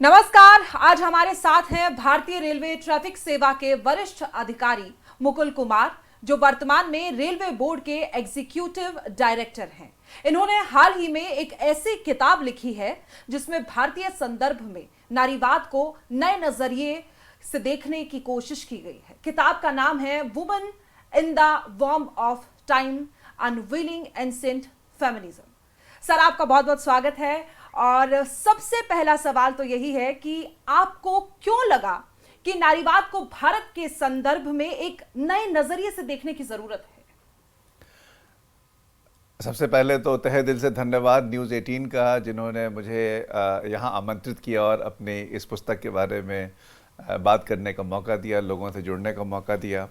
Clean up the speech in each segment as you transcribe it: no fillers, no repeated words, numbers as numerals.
नमस्कार। आज हमारे साथ हैं भारतीय रेलवे ट्रैफिक सेवा के वरिष्ठ अधिकारी मुकुल कुमार, जो वर्तमान में रेलवे बोर्ड के एग्जीक्यूटिव डायरेक्टर हैं। इन्होंने हाल ही में एक ऐसी किताब लिखी है जिसमें भारतीय संदर्भ में नारीवाद को नए नजरिए से देखने की कोशिश की गई है। किताब का नाम है woman in the warm of time, unveiling ancient feminism. Sir, आपका बहुत बहुत स्वागत है। और सबसे पहला सवाल तो यही है कि आपको क्यों लगा कि नारीवाद को भारत के संदर्भ में एक नए नजरिए से देखने की जरूरत है? सबसे पहले तो तहे दिल से धन्यवाद न्यूज़ 18 का, जिन्होंने मुझे यहाँ आमंत्रित किया और अपनी इस पुस्तक के बारे में बात करने का मौका दिया, लोगों से जुड़ने का मौका दिया।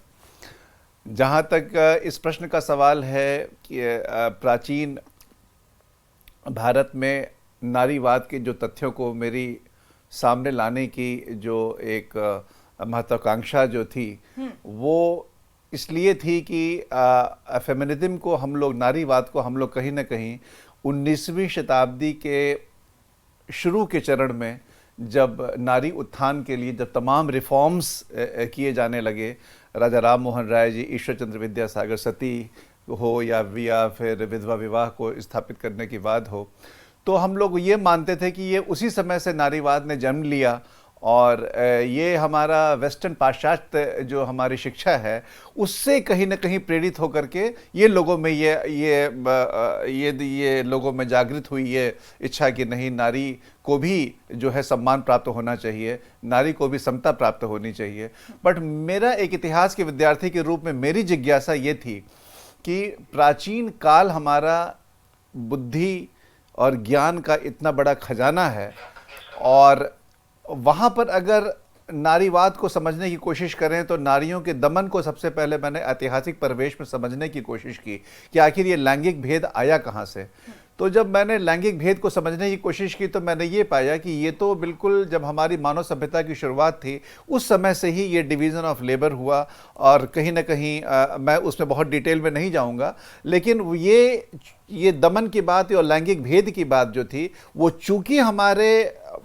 जहाँ तक इस प्रश्न का सवाल है कि प्राचीन भारत में नारीवाद के जो तथ्यों को मेरी सामने लाने की जो एक महत्वाकांक्षा जो थी, वो इसलिए थी कि फेमिनिज्म को हम लोग, नारीवाद को हम लोग कहीं ना कहीं 19वीं शताब्दी के शुरू के चरण में, जब नारी उत्थान के लिए जब तमाम रिफॉर्म्स किए जाने लगे, राजा राम मोहन राय जी, ईश्वर चंद्र विद्यासागर, सती हो या फिर विधवा विवाह को स्थापित करने की बात हो, तो हम लोग ये मानते थे कि ये उसी समय से नारीवाद ने जन्म लिया और ये हमारा वेस्टर्न पाश्चात्य जो हमारी शिक्षा है उससे कहीं ना कहीं प्रेरित होकर के ये लोगों में ये लोगों में जागृत हुई ये इच्छा कि नहीं, नारी को भी जो है सम्मान प्राप्त होना चाहिए, नारी को भी समता प्राप्त होनी चाहिए। बट मेरा एक इतिहास के विद्यार्थी के रूप में मेरी जिज्ञासा ये थी कि प्राचीन काल हमारा बुद्धि और ज्ञान का इतना बड़ा खजाना है, और वहाँ पर अगर नारीवाद को समझने की कोशिश करें तो नारियों के दमन को सबसे पहले मैंने ऐतिहासिक परिवेश में समझने की कोशिश की कि आखिर ये लैंगिक भेद आया कहाँ से। तो जब मैंने लैंगिक भेद को समझने की कोशिश की तो मैंने ये पाया कि ये तो बिल्कुल जब हमारी मानव सभ्यता की शुरुआत थी उस समय से ही ये डिवीज़न ऑफ लेबर हुआ, और कहीं ना कहीं मैं उसमें बहुत डिटेल में नहीं जाऊंगा, लेकिन ये दमन की बात और लैंगिक भेद की बात जो थी वो चूंकि हमारे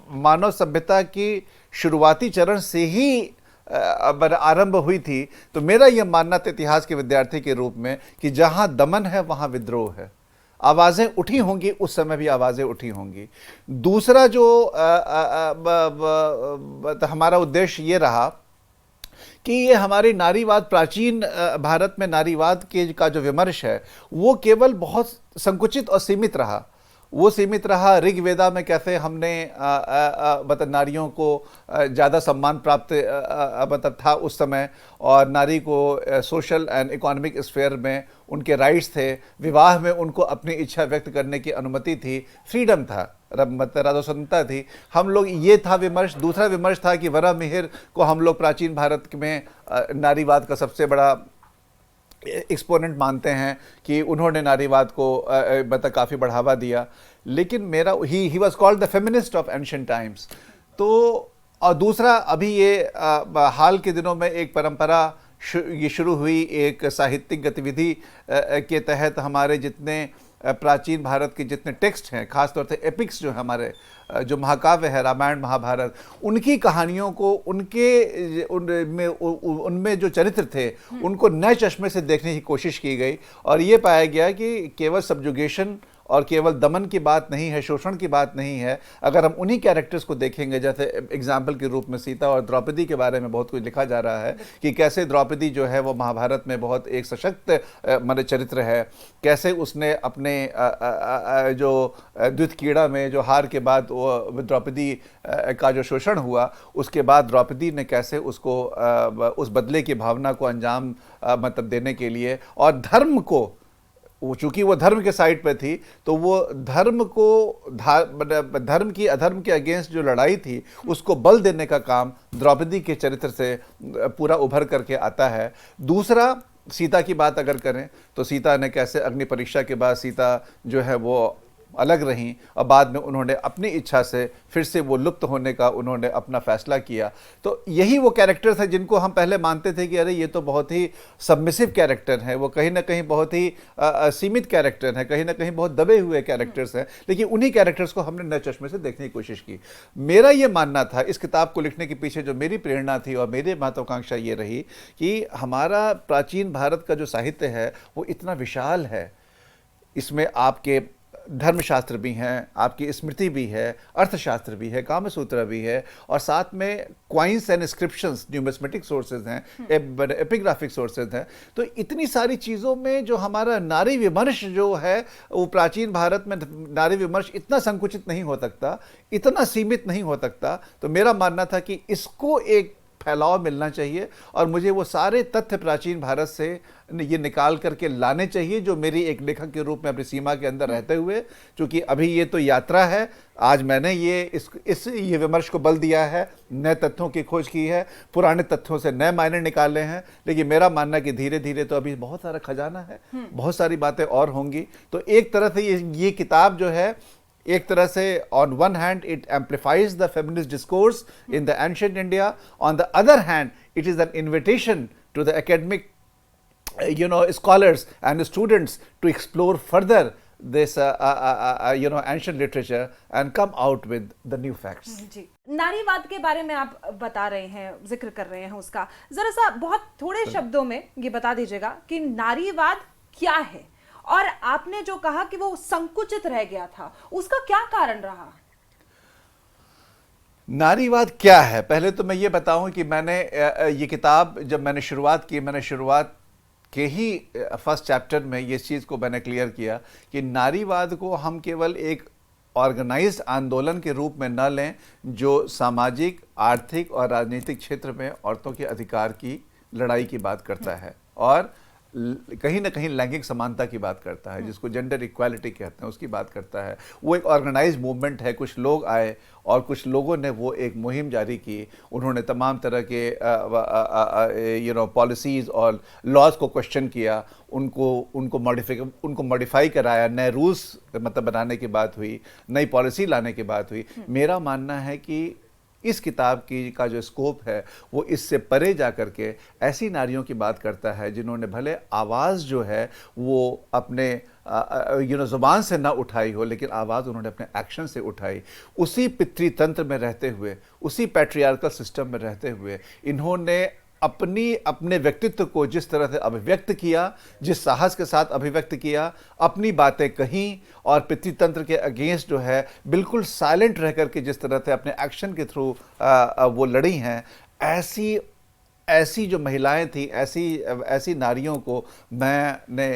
मानव सभ्यता की शुरुआती चरण से ही आरंभ हुई थी, तो मेरा यह मानना था इतिहास के विद्यार्थी के रूप में कि जहां दमन है वहां विद्रोह है। आवाज़ें उठी होंगी, उस समय भी आवाज़ें उठी होंगी। दूसरा जो हमारा उद्देश्य ये रहा कि ये हमारी नारीवाद, प्राचीन भारत में नारीवाद के का जो विमर्श है वो केवल बहुत संकुचित और सीमित रहा। वो सीमित रहा ऋग्वेदा में कैसे हमने मतलब नारियों को ज़्यादा सम्मान प्राप्त मतलब था उस समय, और नारी को सोशल एंड इकोनॉमिक स्फेयर में उनके राइट्स थे, विवाह में उनको अपनी इच्छा व्यक्त करने की अनुमति थी, फ्रीडम था, मतलब राजस्वतंत्रता थी। हम लोग ये था विमर्श। दूसरा विमर्श था कि वरा मिहिर को हम लोग प्राचीन भारत में नारीवाद का सबसे बड़ा एक्सपोनेंट मानते हैं कि उन्होंने नारीवाद को मतलब काफ़ी बढ़ावा दिया। लेकिन मेरा he was called the feminist of ancient times. तो और दूसरा, अभी ये हाल के दिनों में एक परंपरा ये शुरू हुई, एक साहित्यिक गतिविधि के तहत हमारे जितने प्राचीन भारत के जितने टेक्स्ट हैं, खासतौर से एपिक्स जो हमारे जो महाकाव्य है, रामायण महाभारत, उनकी कहानियों को उनमें जो चरित्र थे उनको नए चश्मे से देखने की कोशिश की गई, और ये पाया गया कि केवल सब्जुगेशन और केवल दमन की बात नहीं है, शोषण की बात नहीं है। अगर हम उन्हीं कैरेक्टर्स को देखेंगे, जैसे एग्जाम्पल के रूप में सीता और द्रौपदी के बारे में बहुत कुछ लिखा जा रहा है कि कैसे द्रौपदी जो है वो महाभारत में बहुत एक सशक्त मतलब चरित्र है, कैसे उसने अपने जो द्वित कीड़ा में जो हार के बाद वो द्रौपदी का जो शोषण हुआ, उसके बाद द्रौपदी ने कैसे उसको उस बदले की भावना को अंजाम मतलब देने के लिए, और धर्म को, चूंकि वो धर्म के साइड पे थी, तो वो धर्म को धर्म की अधर्म के अगेंस्ट जो लड़ाई थी उसको बल देने का काम द्रौपदी के चरित्र से पूरा उभर करके आता है। दूसरा, सीता की बात अगर करें तो सीता ने कैसे अग्नि परीक्षा के बाद सीता जो है वो अलग रहीं और बाद में उन्होंने अपनी इच्छा से फिर से वो लुप्त होने का उन्होंने अपना फैसला किया। तो यही वो कैरेक्टर थे जिनको हम पहले मानते थे कि अरे ये तो बहुत ही सबमिसिव कैरेक्टर है, वो कहीं ना कहीं बहुत ही सीमित कैरेक्टर है, कहीं ना कहीं बहुत दबे हुए कैरेक्टर्स हैं, लेकिन उन्हीं कैरेक्टर्स को हमने नए चश्मे से देखने की कोशिश की। मेरा ये मानना था, इस किताब को लिखने के पीछे जो मेरी प्रेरणा थी और मेरी महत्वाकांक्षा ये रही कि हमारा प्राचीन भारत का जो साहित्य है वो इतना विशाल है, इसमें आपके धर्मशास्त्र भी हैं, आपकी स्मृति भी है, अर्थशास्त्र भी है, कामसूत्र भी है, और साथ में coins and inscriptions, numismatic sources हैं, एपिग्राफिक सोर्सेज हैं। तो इतनी सारी चीज़ों में जो हमारा नारी विमर्श जो है वो प्राचीन भारत में नारी विमर्श इतना संकुचित नहीं हो सकता, इतना सीमित नहीं हो सकता। तो मेरा मानना था कि इसको एक फैलाव मिलना चाहिए और मुझे वो सारे तथ्य प्राचीन भारत से ये निकाल करके लाने चाहिए जो मेरी एक लेखक के रूप में अपनी सीमा के अंदर रहते हुए, क्योंकि अभी ये तो यात्रा है, आज मैंने ये विमर्श को बल दिया है, नए तथ्यों की खोज की है, पुराने तथ्यों से नए मायने निकाले हैं, लेकिन मेरा मानना है कि धीरे धीरे तो अभी बहुत सारा खजाना है, बहुत सारी बातें और होंगी। तो एक तरह से ये किताब जो है, एक तरह से on one hand it amplifies the feminist discourse in the ancient India, on the other hand it is an invitation to the academic scholars and students to explore further this ancient literature and come out with the new facts. जी, नारीवाद के बारे में आप बता रहे हैं, जिक्र कर रहे हैं उसका, जरा सा बहुत थोड़े शब्दों में ये बता दीजिएगा कि नारीवाद क्या है, और आपने जो कहा कि वो संकुचित रह गया था, उसका क्या कारण रहा? नारीवाद क्या है, पहले तो मैं ये बताऊं कि मैंने ये किताब जब मैंने शुरुआत के ही फर्स्ट चैप्टर में ये चीज़ को मैंने क्लियर किया कि नारीवाद को हम केवल एक ऑर्गेनाइज्ड आंदोलन के रूप में न लें जो सामाजिक, आर्थिक और राजनीतिक क्षेत्र में औरतों के अधिकार की लड़ाई की बात करता है और कहीं ना कहीं लैंगिक समानता की बात करता है, जिसको जेंडर इक्वालिटी कहते हैं, उसकी बात करता है। वो एक ऑर्गेनाइज्ड मूवमेंट है, कुछ लोग आए और कुछ लोगों ने वो एक मुहिम जारी की, उन्होंने तमाम तरह के पॉलिसीज़ और लॉज को क्वेश्चन किया, उनको मॉडिफाई कराया, नए रूल्स मतलब बनाने की बात हुई, नई पॉलिसी लाने की बात हुई। मेरा मानना है कि इस किताब की का जो स्कोप है वो इससे परे जा कर के ऐसी नारियों की बात करता है जिन्होंने भले आवाज़ जो है वो अपने ज़ुबान से ना उठाई हो, लेकिन आवाज़ उन्होंने अपने एक्शन से उठाई। उसी पितृतंत्र में रहते हुए, उसी पैट्रियार्कल सिस्टम में रहते हुए इन्होंने अपने व्यक्तित्व को जिस तरह से अभिव्यक्त किया, जिस साहस के साथ अभिव्यक्त किया, अपनी बातें कहीं और पितृतंत्र के अगेंस्ट जो है बिल्कुल साइलेंट रह करके जिस तरह से अपने एक्शन के थ्रू वो लड़ी हैं, ऐसी जो महिलाएं थी, ऐसी नारियों को मैंने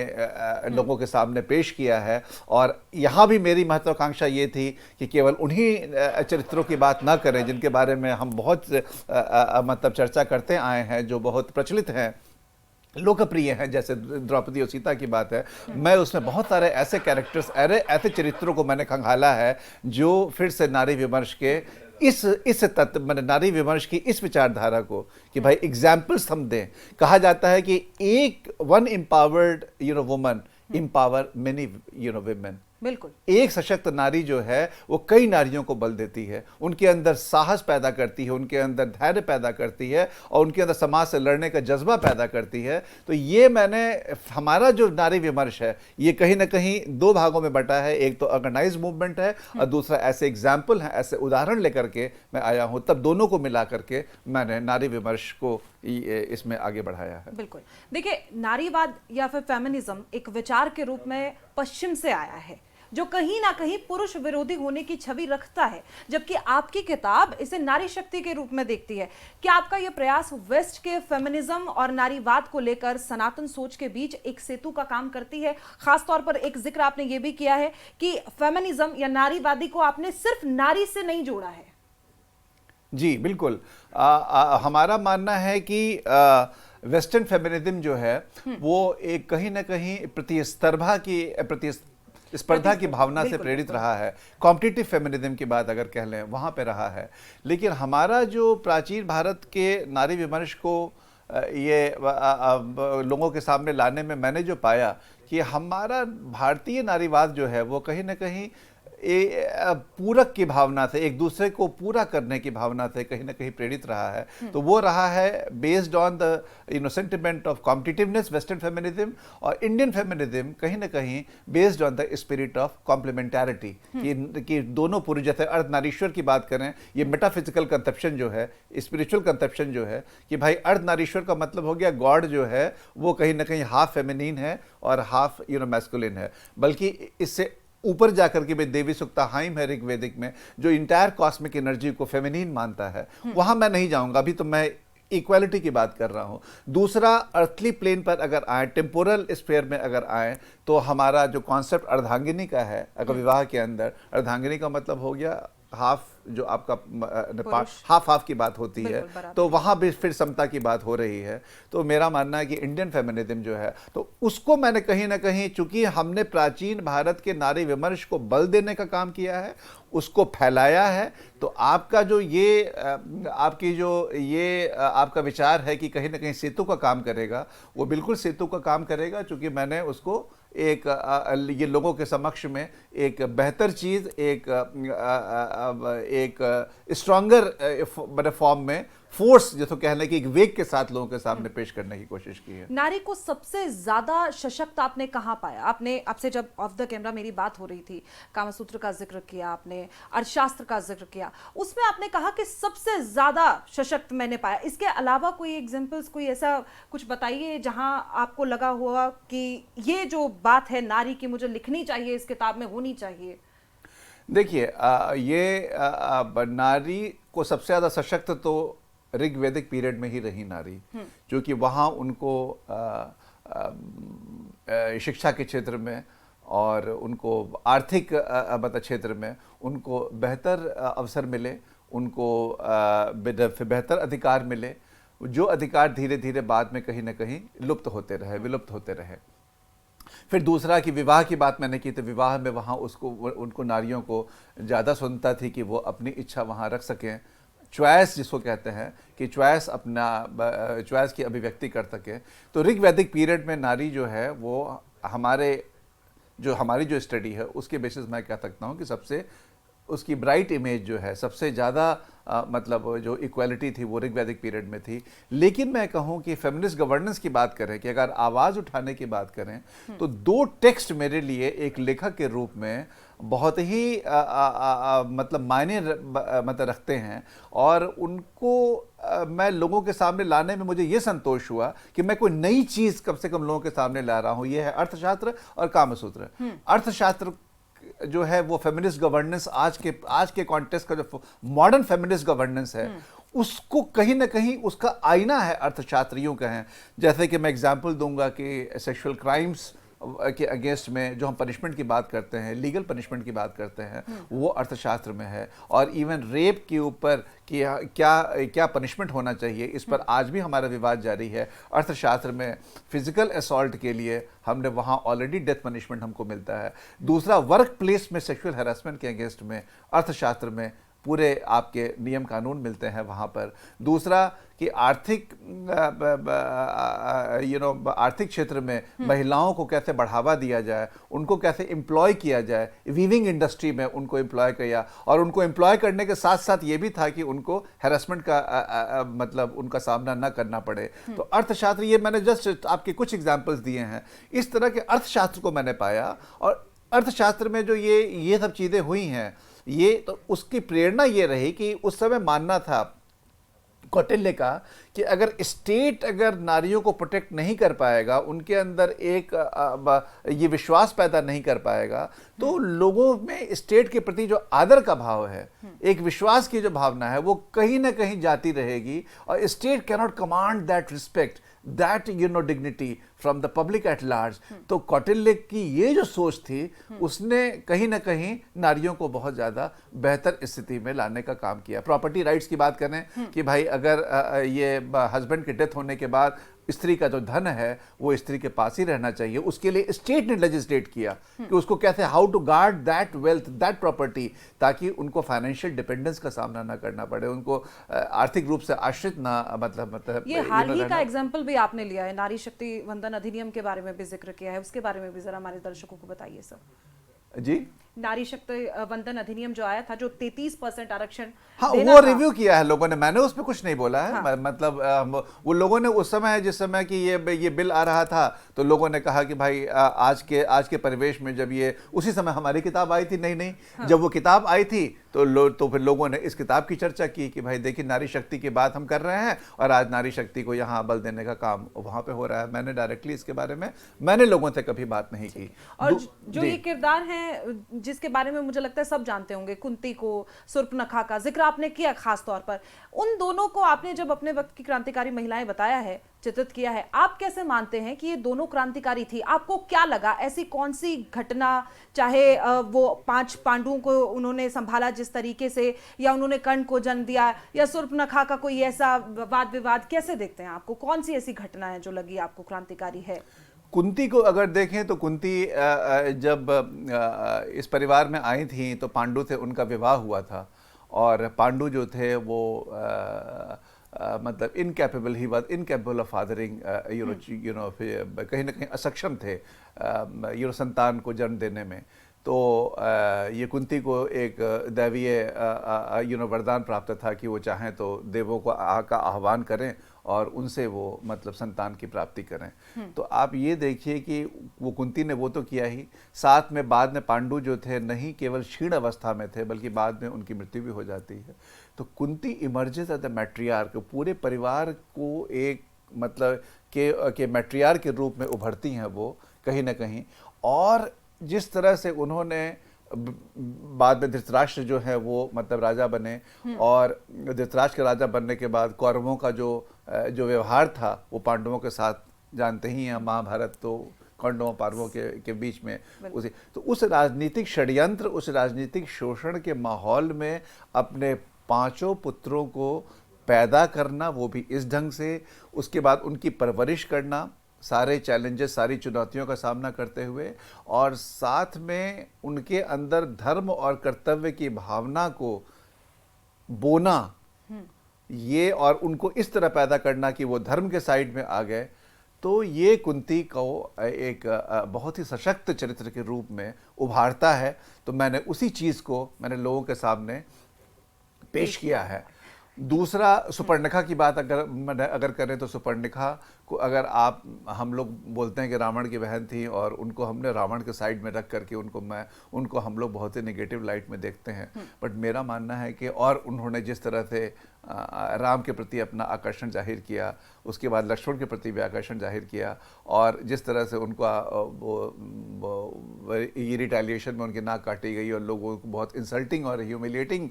लोगों के सामने पेश किया है। और यहाँ भी मेरी महत्वाकांक्षा ये थी कि केवल उन्हीं चरित्रों की बात ना करें जिनके बारे में हम बहुत मतलब चर्चा करते आए हैं, जो बहुत प्रचलित हैं, लोकप्रिय हैं, जैसे द्रौपदी और सीता की बात है। मैं उसमें बहुत सारे ऐसे कैरेक्टर्स, ऐसे चरित्रों को मैंने खंगाला है जो फिर से नारी विमर्श के इस तत्व मैंने नारी विमर्श की इस विचारधारा को कि भाई एग्जाम्पल्स हम दें। कहा जाता है कि one empowered woman empower many women. बिल्कुल, एक सशक्त नारी जो है वो कई नारियों को बल देती है, उनके अंदर साहस पैदा करती है, उनके अंदर धैर्य पैदा करती है और उनके अंदर समाज से लड़ने का जज्बा पैदा करती है। तो ये हमारा जो नारी विमर्श है ये कहीं ना कहीं दो भागों में बटा है। एक तो ऑर्गेनाइज मूवमेंट है और दूसरा ऐसे एग्जाम्पल हैं, ऐसे उदाहरण लेकर के मैं आया हूँ, तब दोनों को मिला करके मैंने नारी विमर्श को इसमें आगे बढ़ाया है। बिल्कुल, देखिए, नारीवाद या फिर फेमिनिज्म एक विचार के रूप में पश्चिम से आया है जो कहीं ना कहीं पुरुष विरोधी होने की छवि रखता है, जबकि आपकी किताब इसे नारी शक्ति के रूप में देखती है। क्या आपका यह प्रयास वेस्ट के फेमिनिज्म और नारीवाद को लेकर सनातन सोच के बीच एक सेतु का काम करती है? खासतौर पर एक जिक्र आपने यह भी किया है कि फेमिनिज्म या नारीवादी को आपने सिर्फ नारी से नहीं जोड़ा है। जी बिल्कुल, हमारा मानना है कि वेस्टर्न फेमिनिज्म जो है वो एक कहीं ना कहीं स्पर्धा की भावना से प्रेरित रहा है, कॉम्पिटिटिव फेमिनिज्म की बात अगर कह लें वहाँ पे रहा है। लेकिन हमारा जो प्राचीन भारत के नारी विमर्श को लोगों के सामने लाने में मैंने जो पाया कि हमारा भारतीय नारीवाद जो है वो कहीं ना कहीं पूरक की भावना से, एक दूसरे को पूरा करने की भावना से कहीं ना कहीं प्रेरित रहा है। तो वो रहा है based on the sentiment of competitiveness, western feminism, और इंडियन फेमिनिज्म कहीं ना कहीं based on the spirit of complementarity, कि दोनों पुरुष, जैसे अर्धनारीश्वर की बात करें, ये मेटाफिजिकल कंसेप्शन जो है, स्पिरिचुअल कंसेप्शन जो है कि भाई अर्धनारीश्वर का मतलब हो गया गॉड जो है वो कहीं ना कहीं हाफ फेमिनिन है और हाफ मैस्कुलिन है। बल्कि इससे ऊपर जाकर के भी देवी सुक्ता हाइम है ऋग्वेदिक में, जो इंटायर कॉस्मिक एनर्जी को फेमिनिन मानता है। वहां मैं नहीं जाऊंगा, अभी तो मैं इक्वालिटी की बात कर रहा हूं। दूसरा, अर्थली प्लेन पर अगर आए, टेम्पोरल स्फीयर में अगर आए, तो हमारा जो कॉन्सेप्ट अर्धांगिनी का है, अगर विवाह के अंदर, अर्धांगिनी का मतलब हो गया हाफ, जो आपका हाफ की बात होती है, तो वहां भी फिर समता की बात हो रही है। तो मेरा मानना है कि इंडियन फेमिनिज्म जो है, तो उसको मैंने कहीं ना कहीं, चूंकि हमने प्राचीन भारत के नारी विमर्श को बल देने का काम किया है, उसको फैलाया है, तो आपका जो ये आपका विचार है कि कहीं ना कहीं सेतु का काम करेगा, वो बिल्कुल सेतु का काम करेगा, चूंकि मैंने उसको ये लोगों के समक्ष में एक बेहतर चीज, एक स्ट्रॉन्गर फॉर्म में, फोर्स जिसको कहने की, एक वेग के साथ लोगों के सामने पेश करने की कोशिश की है। नारी को सबसे ज्यादा सशक्त आपने कहां पाया? आपसे जब ऑफ द कैमरा मेरी बात हो रही थी, कामसूत्र का जिक्र किया आपने, अर्थशास्त्र का जिक्र किया, उसमें आपने कहा कि सबसे ज्यादा सशक्त मैंने पाया। इसके अलावा कोई एग्जांपल्स, कोई ऐसा कुछ बताइए जहां आपको लगा हुआ कि ये जो बात है नारी की मुझे लिखनी चाहिए, इस किताब में होनी चाहिए। देखिए, नारी को सबसे ज्यादा सशक्त तो ऋग्वेदिक पीरियड में ही रही नारी, क्योंकि वहाँ उनको शिक्षा के क्षेत्र में और उनको आर्थिक क्षेत्र में उनको बेहतर अवसर मिले, उनको बेहतर अधिकार मिले, जो अधिकार धीरे धीरे बाद में कहीं ना कहीं विलुप्त होते रहे। फिर दूसरा कि विवाह की बात मैंने की, तो विवाह में वहाँ उनको नारियों को ज़्यादा स्वतंत्रता थी कि वो अपनी इच्छा वहाँ रख सकें, चॉइस जिसको कहते हैं, कि चॉइस की अभिव्यक्ति कर सके। तो ऋग्वैदिक पीरियड में नारी जो है वो हमारी जो स्टडी है उसके बेसिस मैं कह सकता हूँ कि सबसे उसकी ब्राइट इमेज जो है, सबसे ज़्यादा मतलब जो इक्वालिटी थी वो ऋग्वैदिक पीरियड में थी। लेकिन मैं कहूँ कि फेमिनिस्ट गवर्नेंस की बात करें, कि अगर आवाज़ उठाने की बात करें, तो दो टेक्स्ट मेरे लिए एक लेखक के रूप में बहुत ही मतलब मायने रखते हैं, और उनको मैं लोगों के सामने लाने में मुझे ये संतोष हुआ कि मैं कोई नई चीज़ कम से कम लोगों के सामने ला रहा हूँ। ये है अर्थशास्त्र और कामसूत्र। अर्थशास्त्र जो है वो फेमिनिस्ट गवर्नेंस, आज के कॉन्टेक्स्ट का जो मॉडर्न फेमिनिस्ट गवर्नेंस है, उसको कहीं ना कहीं उसका आईना है अर्थशास्त्रियों का है। जैसे कि मैं एग्जांपल दूंगा कि सेक्सुअल क्राइम्स के अगेंस्ट में जो हम पनिशमेंट की बात करते हैं, लीगल पनिशमेंट की बात करते हैं, वो अर्थशास्त्र में है। और इवन रेप के ऊपर कि क्या पनिशमेंट होना चाहिए, इस पर आज भी हमारा विवाद जारी है। अर्थशास्त्र में फिजिकल असॉल्ट के लिए हमने वहाँ ऑलरेडी डेथ पनिशमेंट हमको मिलता है। दूसरा, वर्क प्लेस में सेक्सुअल हैरेसमेंट के अगेंस्ट में अर्थशास्त्र में पूरे आपके नियम कानून मिलते हैं वहाँ पर। दूसरा कि आर्थिक क्षेत्र में महिलाओं को कैसे बढ़ावा दिया जाए, उनको कैसे एम्प्लॉय किया जाए, वीविंग इंडस्ट्री में उनको एम्प्लॉय किया, और उनको एम्प्लॉय करने के साथ साथ ये भी था कि उनको हैरेसमेंट का मतलब उनका सामना ना करना पड़े। तो अर्थशास्त्र, ये मैंने जस्ट आपके कुछ एग्जाम्पल्स दिए हैं, इस तरह के अर्थशास्त्र को मैंने पाया। और अर्थशास्त्र में जो ये सब चीज़ें हुई हैं, ये तो उसकी प्रेरणा ये रही कि उस समय मानना था कौटिल्य का कि अगर स्टेट अगर नारियों को प्रोटेक्ट नहीं कर पाएगा, उनके अंदर एक ये विश्वास पैदा नहीं कर पाएगा, तो लोगों में स्टेट के प्रति जो आदर का भाव है, एक विश्वास की जो भावना है, वो कहीं ना कहीं जाती रहेगी। और state cannot command that respect, that dignity from the public at large. तो कौटिल्य की ये जो सोच थी उसने कहीं ना कहीं नारियों को बहुत ज़्यादा बेहतर स्थिति में लाने का काम किया। प्रॉपर्टी राइट्स की बात करें कि भाई अगर ये हस्बैंड की डेथ होने के बाद स्त्री का जो धन है वो स्त्री के पास ही रहना चाहिए, उसके लिए स्टेट ने लेजिस्लेट किया कि उसको कैसे how to guard that wealth that property, ताकि उनको फाइनेंशियल डिपेंडेंस का सामना ना करना पड़े, उनको आर्थिक रूप से आश्रित ना मतलब ये हाल ही का एग्जाम्पल भी आपने लिया है, नारी शक्ति वंदन अधिनियम के बारे में भी जिक्र किया है, उसके बारे में भी जरा हमारे दर्शकों को बताइए सर। जी, नारी शक्ति वंदन अधिनियम जो आया था, जो 33% आरक्षण हाँ देना वो था। रिव्यू किया है लोगों ने, मैंने उस पर कुछ नहीं बोला है। हाँ। मतलब वो लोगों ने उस समय जिस समय कि ये बिल आ रहा था तो लोगों ने कहा कि भाई आज के परिवेश में, जब ये उसी समय हमारी किताब आई थी, नहीं हाँ। जब वो किताब आई थी तो फिर लोगों ने इस किताब की चर्चा की कि भाई देखिए नारी शक्ति की बात हम कर रहे हैं और आज नारी शक्ति को यहाँ बल देने का काम वहाँ पे हो रहा है। मैंने डायरेक्टली इसके बारे में मैंने लोगों से कभी बात नहीं की। और जो ये किरदार हैं जिसके बारे में मुझे लगता है सब जानते होंगे, कुंती को, शूर्पणखा का जिक्र आपने किया खास तौर पर, उन दोनों को आपने जब अपने वक्त की क्रांतिकारी महिलाएं बताया है, चित्रित किया है, आप कैसे मानते हैं कि ये दोनों क्रांतिकारी थी? आपको क्या लगा, ऐसी कौन सी घटना, चाहे वो 5 पांडुओं को उन्होंने संभाला जिस तरीके से, या उन्होंने कर्ण को जन्म दिया, या शूर्पणखा का कोई ऐसा वाद विवाद, कैसे देखते हैं आपको? कौन सी ऐसी घटना है जो लगी आपको क्रांतिकारी है? कुंती को अगर देखें तो कुंती जब इस परिवार में आई थी तो पांडु से उनका विवाह हुआ था और पांडु जो थे वो मतलब incapable, he was incapable of fathering, you know कहीं ना कहीं असक्षम थे संतान को जन्म देने में। तो ये कुंती को एक दैवीय वरदान प्राप्त था कि वो चाहें तो देवों को का आह्वान करें और उनसे वो मतलब संतान की प्राप्ति करें। तो आप ये देखिए कि वो कुंती ने वो तो किया ही, साथ में बाद में पांडु जो थे नहीं केवल क्षीण अवस्था में थे बल्कि बाद में उनकी मृत्यु भी हो जाती है। तो कुंती इमर्जेस एज द मैट्रियार्क, पूरे परिवार को एक मतलब के मैट्रियार्क के रूप में उभरती हैं वो कहीं ना कहीं। और जिस तरह से उन्होंने बाद में धृतराष्ट्र जो है वो मतलब राजा बने और धृतराष्ट्र के राजा बनने के बाद कौरवों का जो व्यवहार था वो पांडवों के साथ जानते ही हैं, महाभारत तो कौरवों पांडवों के बीच में उसी, तो उस राजनीतिक षड्यंत्र, उस राजनीतिक शोषण के माहौल में अपने 5 पुत्रों को पैदा करना, वो भी इस ढंग से, उसके बाद उनकी परवरिश करना, सारे चैलेंजेस, सारी चुनौतियों का सामना करते हुए, और साथ में उनके अंदर धर्म और कर्तव्य की भावना को बोना, ये और उनको इस तरह पैदा करना कि वो धर्म के साइड में आ गए। तो ये कुंती को एक बहुत ही सशक्त चरित्र के रूप में उभारता है। तो मैंने उसी चीज़ को मैंने लोगों के सामने पेश किया है। दूसरा, सुपर्णखा की बात अगर करें तो सुपर्णखा को अगर हम लोग बोलते हैं कि रावण की बहन थी और उनको हमने रावण के साइड में रख करके उनको हम लोग बहुत ही नेगेटिव लाइट में देखते हैं, बट मेरा मानना है कि और उन्होंने जिस तरह से राम के प्रति अपना आकर्षण जाहिर किया, उसके बाद लक्ष्मण के प्रति भी आकर्षण जाहिर किया, और जिस तरह से उनका ये रिटेलिएशन में उनकी नाक काटी गई और लोगों को बहुत इंसल्टिंग और ह्यूमिलिएटिंग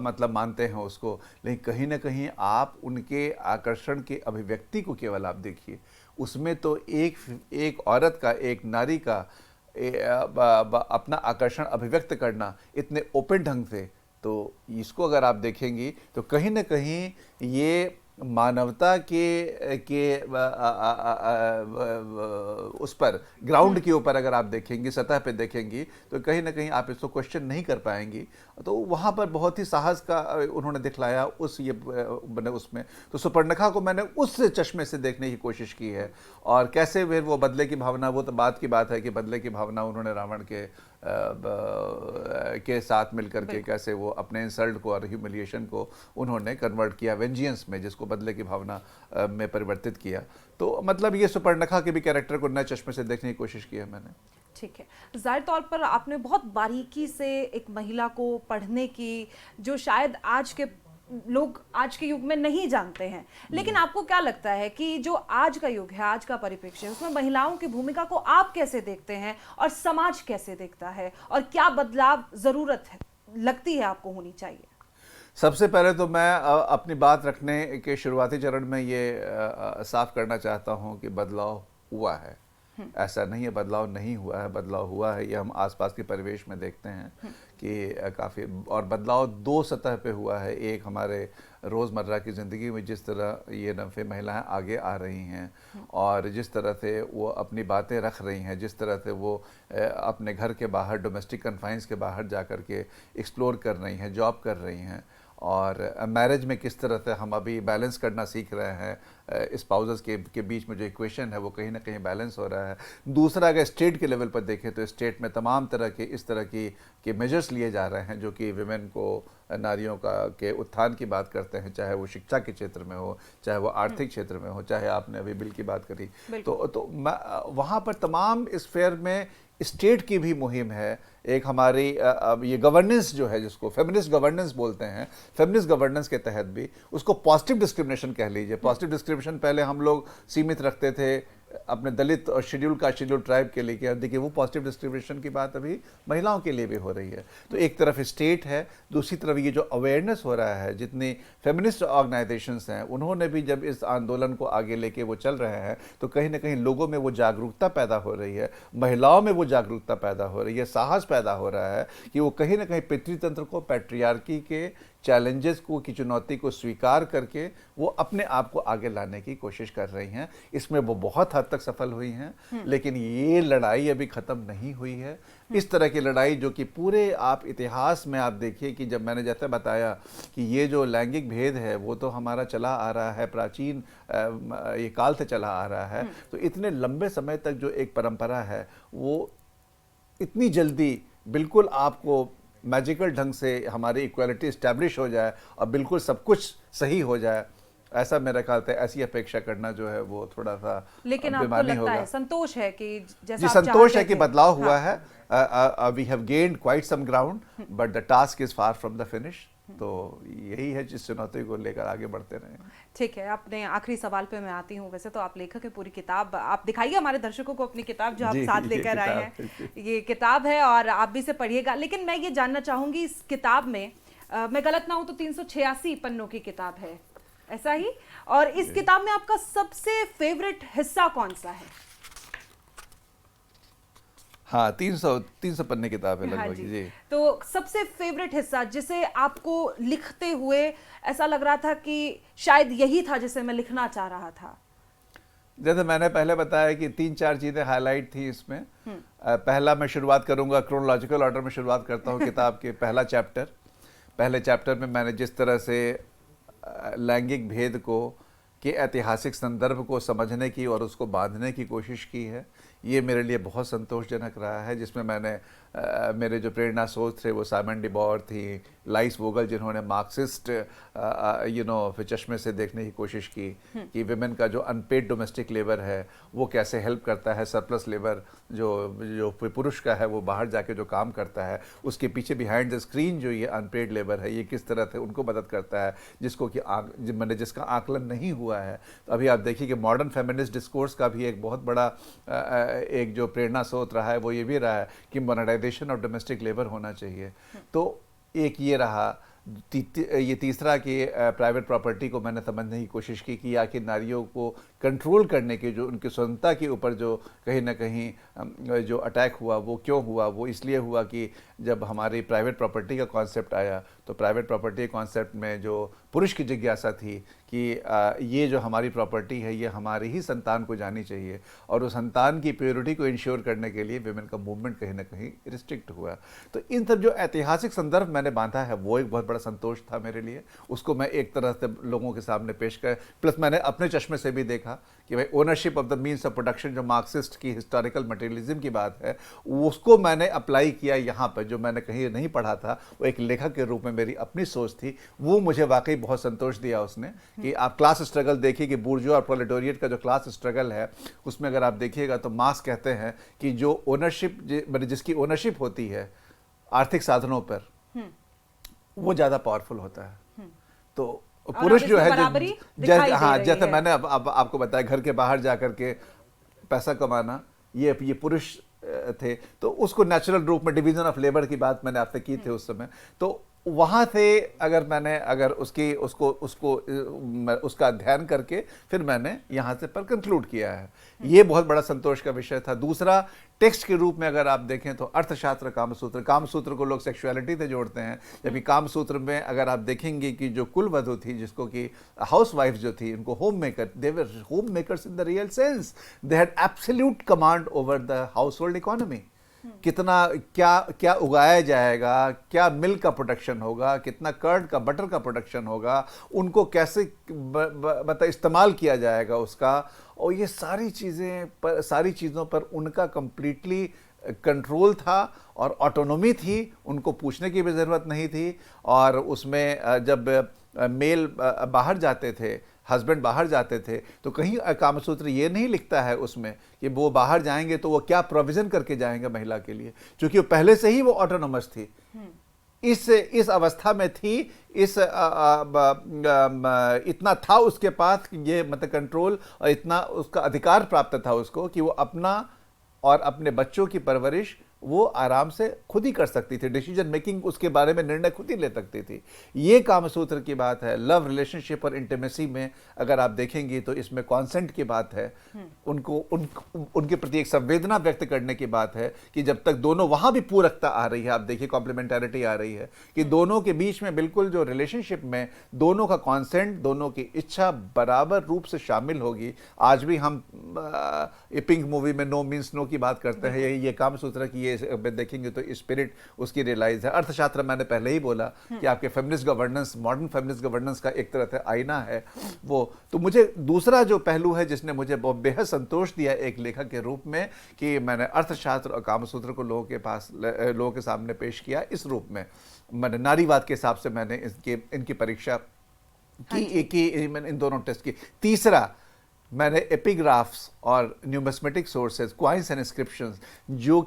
मतलब मानते हैं उसको, लेकिन कहीं ना कहीं आप उनके आकर्षण के अभिव्यक्ति को केवल आप देखिए, उसमें तो एक औरत का, एक नारी का अपना आकर्षण अभिव्यक्त करना इतने ओपन ढंग से, तो इसको अगर आप देखेंगी तो कहीं ना कहीं ये मानवता के उस पर ग्राउंड के ऊपर अगर आप देखेंगी, सतह पे देखेंगी, तो कहीं ना कहीं आप इसको क्वेश्चन नहीं कर पाएंगी। तो वहाँ पर बहुत ही साहस का उन्होंने दिखलाया उसमें। तो सुपर्णखा को मैंने उस चश्मे से देखने की कोशिश की है, और कैसे फिर वो बदले की भावना, वो तो बात की बात है कि बदले की भावना उन्होंने रावण के साथ मिलकर के कैसे वो अपने इंसल्ट को और ह्यूमिलिएशन को उन्होंने कन्वर्ट किया वेंजियंस में, जिसको बदले की भावना में परिवर्तित किया। तो मतलब ये सुपर्णखा के भी कैरेक्टर को नए चश्मे से देखने की कोशिश की है मैंने। ठीक है, जाहिर तौर पर आपने बहुत बारीकी से एक महिला को पढ़ने की, जो शायद आज के लोग आज के युग में नहीं जानते हैं, लेकिन आपको क्या लगता है कि जो आज का युग है, आज का परिप्रेक्ष्य है, उसमें महिलाओं की भूमिका को आप कैसे देखते हैं और समाज कैसे देखता है, और क्या बदलाव जरूरत है लगती है आपको होनी चाहिए? सबसे पहले तो मैं अपनी बात रखने के शुरुआती चरण में ये साफ करना चाहता हूँ कि बदलाव हुआ है। ऐसा नहीं है बदलाव नहीं हुआ है, बदलाव हुआ है। ये हम आसपास के परिवेश में देखते हैं कि काफ़ी, और बदलाव दो सतह पे हुआ है। एक हमारे रोज़मर्रा की ज़िंदगी में जिस तरह ये नफ़े महिलाएं आगे आ रही हैं और जिस तरह से वो अपनी बातें रख रही हैं, जिस तरह से वो अपने घर के बाहर, डोमेस्टिक कन्फाइंस के बाहर जा कर के एक्सप्लोर कर रही हैं, जॉब कर रही हैं, और मैरिज में किस तरह से हम अभी बैलेंस करना सीख रहे हैं, स्पाउसेस के बीच में जो इक्वेशन है वो कहीं ना कहीं बैलेंस हो रहा है। दूसरा, अगर स्टेट के लेवल पर देखें तो स्टेट में तमाम तरह के इस तरह के मेजर्स लिए जा रहे हैं जो कि विमेन को, नारियों के उत्थान की बात करते हैं, चाहे वो शिक्षा के क्षेत्र में हो, चाहे वो आर्थिक क्षेत्र में हो, चाहे आपने अभी बिल की बात करी, तो वहाँ पर तमाम स्फेयर में स्टेट की भी मुहिम है। एक हमारी ये गवर्नेंस जो है, जिसको फेमिनिस्ट गवर्नेंस बोलते हैं, फेमिनिस्ट गवर्नेंस के तहत भी उसको पॉजिटिव डिस्क्रिमिनेशन कह लीजिए। पॉजिटिव डिस्क्रिमिनेशन पहले हम लोग सीमित रखते थे अपने दलित और शेड्यूल ट्राइब के लिए, देखिए वो पॉजिटिव डिस्क्रिमिनेशन की बात अभी महिलाओं के लिए भी हो रही है। तो एक तरफ स्टेट है, दूसरी तरफ ये जो अवेयरनेस हो रहा है, जितनी फेमिनिस्ट ऑर्गेनाइजेशंस हैं उन्होंने भी जब इस आंदोलन को आगे लेके वो चल रहे हैं तो कहीं ना कहीं लोगों में वो जागरूकता पैदा हो रही है, महिलाओं में वो जागरूकता पैदा हो रही है, साहस पैदा हो रहा है कि वो कहीं ना कहीं पितृतंत्र को, पैट्रियार्की के चैलेंजेस को, की चुनौती को स्वीकार करके वो अपने आप को आगे लाने की कोशिश कर रही हैं। इसमें वो बहुत हद तक सफल हुई हैं, लेकिन ये लड़ाई अभी ख़त्म नहीं हुई है। इस तरह की लड़ाई जो कि पूरे आप इतिहास में आप देखिए कि जब मैंने जैसे बताया कि ये जो लैंगिक भेद है वो तो हमारा चला आ रहा है, प्राचीन ये काल से चला आ रहा है। तो इतने लंबे समय तक जो एक परंपरा है वो इतनी जल्दी बिल्कुल आपको मैजिकल ढंग से हमारी इक्वालिटी इस्टेब्लिश हो जाए और बिल्कुल सब कुछ सही हो जाए, ऐसा मेरा ख्याल है, ऐसी अपेक्षा करना जो है वो थोड़ा सा लेकिन आपको लगता है, संतोष है कि जैसा जी, संतोष है कि बदलाव हुआ है। We have gained quite some ground but the task is far from the finish. तो यही है जिस चुनौती को लेकर आगे बढ़ते रहे। ठीक है, अपने आखिरी सवाल पे मैं आती हूँ। वैसे तो आप लेखक है, पूरी किताब आप दिखाइए हमारे दर्शकों को अपनी किताब जो आप साथ लेकर आए हैं। ये किताब है और आप भी इसे पढ़िएगा। लेकिन मैं ये जानना चाहूंगी, इस किताब में मैं गलत ना हूं तो 386 पन्नों की किताब है, ऐसा ही? और इस किताब में आपका सबसे फेवरेट हिस्सा कौन सा है? हाँ, 300 पन्ने किताब है लगभग। जी। तो सबसे फेवरेट हिस्सा जिसे आपको लिखते हुए ऐसा लग रहा था कि शायद यही था जिसे मैं लिखना चाह रहा था? जैसे मैंने पहले बताया कि 3-4 चीजें हाईलाइट थी इसमें। पहला, मैं शुरुआत करूंगा क्रोनोलॉजिकल ऑर्डर में शुरुआत करता हूँ किताब के पहले चैप्टर में मैंने जिस तरह से लैंगिक भेद के ऐतिहासिक संदर्भ को समझने की और उसको बांधने की कोशिश की है, ये मेरे लिए बहुत संतोषजनक रहा है। जिसमें मैंने मेरे जो प्रेरणा स्रोत थे वो साइमन डिबॉर थी, लाइस वोगल, जिन्होंने मार्क्सिस्ट फिर चश्मे से देखने की कोशिश की कि विमेन का जो अनपेड डोमेस्टिक लेबर है वो कैसे हेल्प करता है सरप्लस लेबर जो पुरुष का है वो बाहर जाके जो काम करता है, उसके पीछे बिहाइंड द स्क्रीन जो ये अनपेड लेबर है ये किस तरह से उनको मदद करता है, जिसका आकलन नहीं हुआ है। तो अभी आप देखिए कि मॉडर्न फेमिनिस्ट डिस्कोर्स का भी एक बहुत बड़ा एक जो प्रेरणा स्रोत रहा है वो ये भी रहा है कि मोनेटाइजेशन ऑफ डोमेस्टिक लेबर होना चाहिए। तो एक ये रहा। ये तीसरा कि प्राइवेट प्रॉपर्टी को मैंने समझने की कोशिश की कि आखिर नारियों को कंट्रोल करने के जो उनकी स्वतंत्रता के ऊपर जो कहीं ना कहीं जो अटैक हुआ वो क्यों हुआ। वो इसलिए हुआ कि जब हमारी प्राइवेट प्रॉपर्टी का कॉन्सेप्ट आया तो प्राइवेट प्रॉपर्टी कॉन्सेप्ट में जो पुरुष की जिज्ञासा थी कि ये जो हमारी प्रॉपर्टी है ये हमारी ही संतान को जानी चाहिए और उस संतान की प्योरिटी को इंश्योर करने के लिए विमेन का मूवमेंट कहीं ना कहीं रिस्ट्रिक्ट हुआ। तो इन सब जो ऐतिहासिक संदर्भ मैंने बांधा है वो एक बहुत बड़ा संतोष था मेरे लिए। उसको मैं एक तरह से लोगों के सामने पेश कर, प्लस मैंने अपने चश्मे से भी देखा कि भाई ownership of the means of production जो मार्क्सिस्ट की हिस्टोरिकल मटेरियलिज्म की बात है उसको मैंने अप्लाई किया यहाँ पर। जो मैंने कहीं नहीं पढ़ा था वो एक लेखक के रूप में मेरी अपनी सोच थी, वो मुझे वाकई बहुत संतोष दिया उसने। कि आप क्लास स्ट्रगल देखिए कि बुर्जुआ और प्रोलेटोरिएट का जो क्लास स्ट्रगल है उसमें अगर आप देखिएगा तो मार्क्स कहते हैं कि जो ओनरशिप जिसकी ओनरशिप होती है आर्थिक साधनों पर वो ज़्यादा पावरफुल होता है। तो पुरुष जो है जैसे मैंने अब आपको बताया घर के बाहर जाकर के पैसा कमाना ये पुरुष थे, तो उसको नेचुरल रूप में डिवीजन ऑफ लेबर की बात मैंने आपसे की थी उस समय। तो वहाँ से अगर उसका अध्ययन करके फिर मैंने यहाँ से पर कंक्लूड किया है। ये बहुत बड़ा संतोष का विषय था। दूसरा, टेक्स्ट के रूप में अगर आप देखें तो अर्थशास्त्र, कामसूत्र को लोग सेक्सुअलिटी से जोड़ते हैं, जबकि कामसूत्र में अगर आप देखेंगे कि जो कुलवधु थी, जिसको कि हाउस वाइफ जो थी, उनको home maker, they were home makers in the real sense, they had absolute command over the house hold economy. कितना क्या उगाया जाएगा, क्या मिल्क का प्रोडक्शन होगा, कितना कर्ड का, बटर का प्रोडक्शन होगा, उनको कैसे मतलब इस्तेमाल किया जाएगा उसका, और ये सारी चीज़ों पर उनका कंप्लीटली कंट्रोल था और ऑटोनॉमी थी। उनको पूछने की भी ज़रूरत नहीं थी। और उसमें जब मेल बाहर जाते थे, हस्बैंड बाहर जाते थे, तो कहीं कामसूत्र ये नहीं लिखता है उसमें कि वो बाहर जाएंगे तो वो क्या प्रोविज़न करके जाएंगे महिला के लिए, क्योंकि पहले से ही वो ऑटोनोमस थी, इस अवस्था में थी, इतना था उसके पास ये मतलब कंट्रोल, और इतना उसका अधिकार प्राप्त था उसको कि वो अपना और अपने बच्चों की परवरिश वो आराम से खुद ही कर सकती थी। डिसीजन मेकिंग, उसके बारे में निर्णय खुद ही ले सकती थी। ये कामसूत्र की बात है। लव, रिलेशनशिप और इंटीमेसी में अगर आप देखेंगी तो इसमें कॉन्सेंट की बात है, उनके प्रति एक संवेदना व्यक्त करने की बात है कि जब तक दोनों, वहाँ भी पूरकता आ रही है, आप देखिए कॉम्प्लीमेंटैरिटी आ रही है कि दोनों के बीच में बिल्कुल जो रिलेशनशिप में दोनों का कॉन्सेंट, दोनों की इच्छा बराबर रूप से शामिल होगी। आज भी हम पिंक मूवी में नो मीन्स नो की बात करते हैं, ये कामसूत्र की ये देखेंगे तो स्पिरिट उसकी रियलाइज है। अर्थशास्त्र मैंने पहले ही बोला कि आपके feminist governance, modern feminist governance का एक तरह से आईना है वो। तो मुझे दूसरा जो पहलू है जिसने मुझे बहुत बेहद संतोष दिया एक लेखक के रूप में, कि मैंने अर्थशास्त्र और कामसूत्र को लोगों के सामने पेश किया इस रूप में। मैंने नारीवाद के हिसाब से मैंने इनकी परीक्षा की इन दोनों टेस्ट की। तीसरा, मैंने एपिग्राफ्स और numismatic sources, coins and inscriptions, जो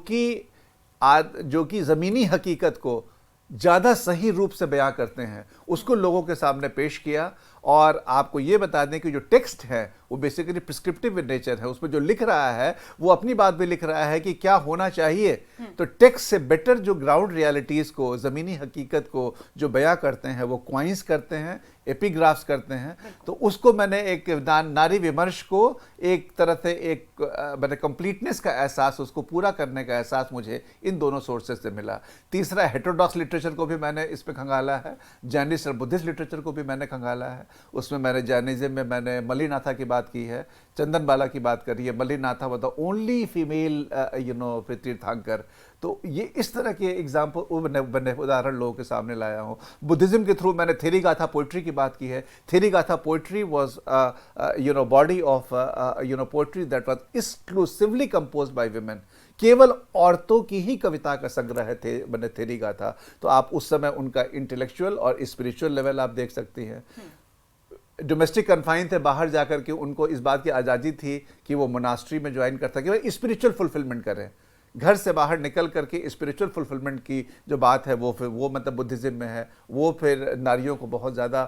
कि ज़मीनी हकीकत को ज़्यादा सही रूप से बयां करते हैं, उसको लोगों के सामने पेश किया। और आपको ये बता दें कि जो टेक्स्ट है वो बेसिकली प्रिस्क्रिप्टिव इन नेचर है। उसमें जो लिख रहा है वो अपनी बात भी लिख रहा है कि क्या होना चाहिए। तो टेक्स्ट से बेटर जो ग्राउंड रियलिटीज़ को, ज़मीनी हकीकत को जो बयां करते हैं, वो क्वाइंस करते हैं, एपिग्राफ्स करते हैं। तो उसको मैंने एक नारी विमर्श को एक तरह से मैंने कंप्लीटनेस का एहसास, उसको पूरा करने का एहसास मुझे इन दोनों सोर्सेज से मिला। तीसरा, हेटेरोडॉक्स लिटरेचर को भी मैंने इसमें खंगाला है, जैनिस्ट और बुद्धिस्ट लिटरेचर को भी मैंने खंगाला है। उसमें मैंने जैनिज्म में मैंने मल्लिनाथा की बात की है, चंदन बाला की बात करी है। Mallinatha was the only female तीर्थंकर। तो ये इस तरह के एग्जाम्पल मैंने उदाहरण लोगों के सामने लाया हूँ। बुद्धिज्म के थ्रू मैंने थेरी गाथा पोइट्री की बात की है। Theri Gatha poetry was body of poetry that was exclusively composed by women. केवल औरतों की ही कविता का संग्रह थे मैंने थेरी गाथा। तो आप उस समय उनका इंटेलेक्चुअल और स्पिरिचुअल लेवल आप देख सकती हैं। डोमेस्टिक कन्फाइन थे, बाहर जाकर के उनको इस बात की आज़ादी थी कि वो मोनास्ट्री में ज्वाइन कर सके, वो स्पिरिचुअल फुलफिलमेंट करें। घर से बाहर निकल करके स्पिरिचुअल फुलफिलमेंट की जो बात है वो मतलब बुद्धिज्म में है। वो फिर नारियों को बहुत ज़्यादा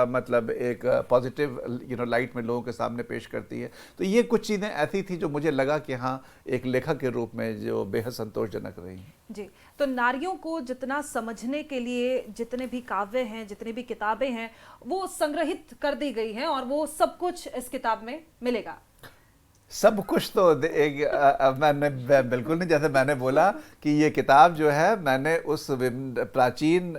मतलब एक पॉजिटिव लाइट में लोगों के सामने पेश करती है। तो ये कुछ चीज़ें ऐसी थी जो मुझे लगा कि हाँ, एक लेखक के रूप में जो बेहद संतोषजनक रही जी। तो नारियों को जितना समझने के लिए जितने भी काव्य हैं, जितनी भी किताबें हैं, वो संग्रहित कर दी गई हैं और वो सब कुछ इस किताब में मिलेगा। सब कुछ तो मैंने बिल्कुल नहीं, जैसे मैंने बोला कि ये किताब जो है मैंने उस प्राचीन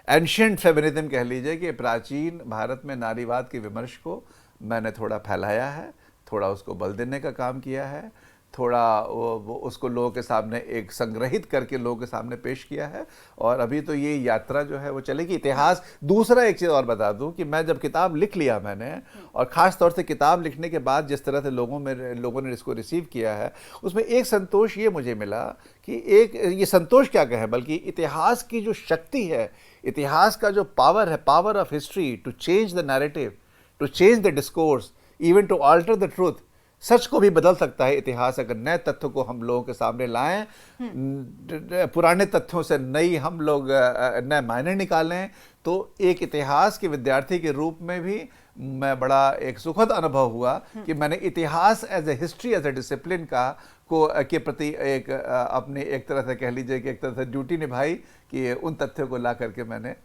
एंशिएंट फेमिनिज्म कह लीजिए कि प्राचीन भारत में नारीवाद के विमर्श को मैंने थोड़ा फैलाया है, थोड़ा उसको बल देने का काम किया है, थोड़ा उसको लोगों के सामने एक संग्रहित करके लोगों के सामने पेश किया है। और अभी तो ये यात्रा जो है वो चलेगी। इतिहास, दूसरा एक चीज़ और बता दूं कि मैं जब किताब लिख लिया मैंने, और ख़ास तौर से किताब लिखने के बाद जिस तरह से लोगों ने इसको रिसीव किया है, उसमें एक संतोष ये मुझे मिला कि ये संतोष क्या कहें, बल्कि इतिहास की जो शक्ति है, इतिहास का जो पावर है, power of history to change the narrative, to change the discourse, even to alter the truth. सच को भी बदल सकता है इतिहास अगर नए तथ्यों को हम लोगों के सामने लाएं, पुराने तथ्यों से नए मायने निकालें। तो एक इतिहास के विद्यार्थी के रूप में भी मैं बड़ा एक सुखद अनुभव हुआ कि मैंने इतिहास as a history as a discipline के प्रति एक अपने एक तरह से कह लीजिए कि एक तरह से ड्यूटी निभाई कि उन तथ्यों को ला करके मैंने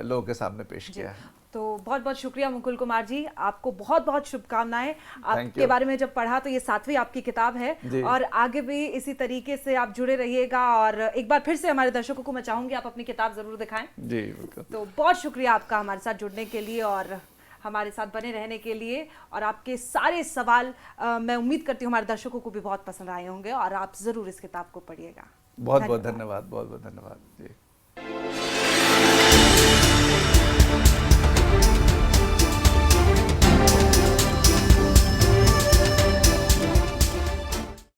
लोगों के सामने पेश किया। तो बहुत बहुत शुक्रिया मुकुल कुमार जी, आपको बहुत बहुत शुभकामनाएं। आपके बारे में जब पढ़ा तो ये 7वीं आपकी किताब है और आगे भी इसी तरीके से आप जुड़े रहिएगा। और एक बार फिर से हमारे दर्शकों को मैं चाहूंगी आप अपनी किताब जरूर दिखाएं। जी बिल्कुल। तो बहुत शुक्रिया आपका हमारे साथ जुड़ने के लिए और हमारे साथ बने रहने के लिए। और आपके सारे सवाल मैं उम्मीद करती हूँ हमारे दर्शकों को भी बहुत पसंद आए होंगे और आप जरूर इस किताब को पढ़िएगा। बहुत बहुत धन्यवाद, बहुत बहुत धन्यवाद जी।